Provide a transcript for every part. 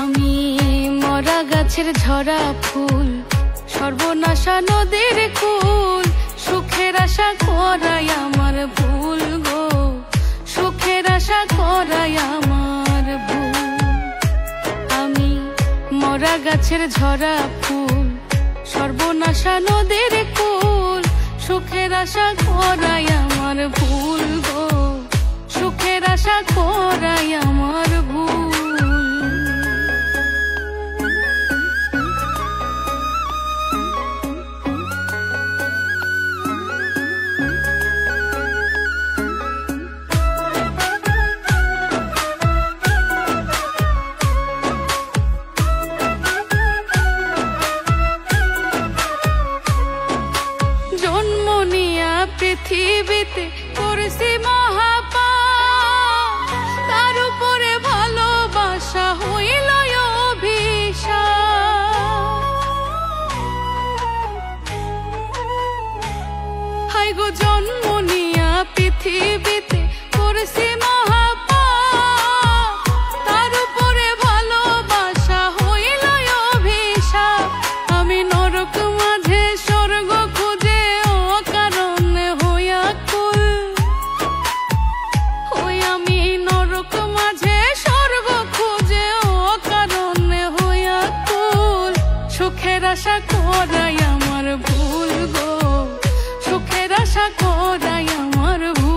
আমি মরা গাছের ঝরা ফুল, সর্বনাশা নদীর কুল, সুখের আশা করাই আমার ভুল গো, সুখের আশা করাই আমার ভুল। আমি মরা গাছের ঝরা ফুল, সর্বনাশা নদীর কুল, সুখের আশা করাই আমার ভুল গো, সুখের আশা করাই আমার ভুল। জন্ম নিয়া পৃথিবীতে করেছি মহাপাপ, তার উপরে ভালোবাসা হইল অভিশাপ। হায় গো জন্ম নিয়া পৃথিবীতে করেছি মহাপাপ, তার উপরে ভালোবাসা হইল অভিশাপ। আমি নরক মাঝে স্বর্গ খুঁজে অকারণে হইয়া কুল, ওই আমি নরক মাঝে স্বর্গ খুঁজে অকারণে হইয়া কুল। সুখের আশা করাই আমার ভুল গো, সুখের আশা করাই আমার ভুল।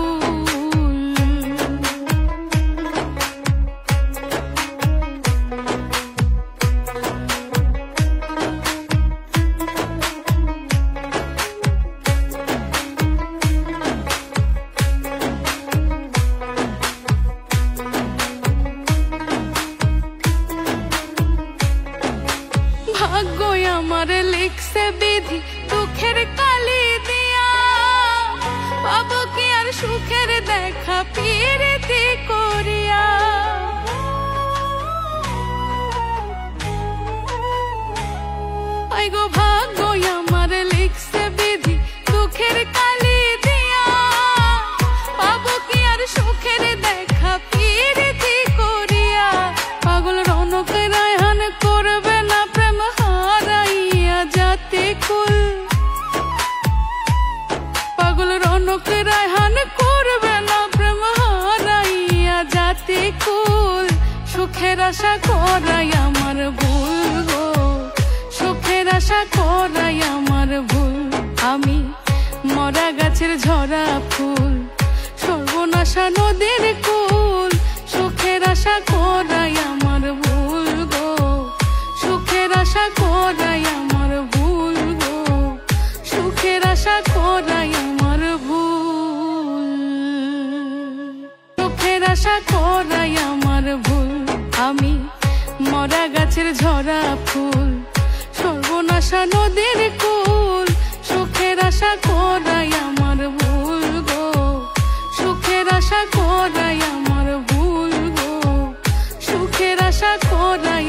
ভাগ্যই আমার লিখছে বিধি দুঃখের কালি দিয়া, পাবো কি আর সুখের দেখা পিরিতি করিয়া। আই গো ভাগ্যই আমার লিখছে বিধি দুঃখের কালি দিয়া, পাবো কি আর সুখের দেখা পিরিতি করিয়া। পাগল রৌনক রায়হান করবে না প্রেম হারাইয়া জাতি কুল, পাগল রৌনক রায়হান করবে না প্রেম হারাইয়া জাতি কুল। সুখের আশা করাই আমার ভুল গো, সুখের আশা করাই আমার ভুল। আমি মরা গাছের ঝরা ফুল, সর্বনাশা নদীর কুল, সুখের আশা করাই আমার ভুল গো, সুখের আশা করাই আমার ভুল গো, সুখের আশা করাই আমার ভুল, সুখের আশা করাই আমার ভুল। আমি মরা গাছের ঝরা ফুল, সর্বনাশা নদীর কুল, সুখের আশা করাই আমার ভুল গো, সুখের আশা করাই আমার ভুল গো, সুখের আশা করাই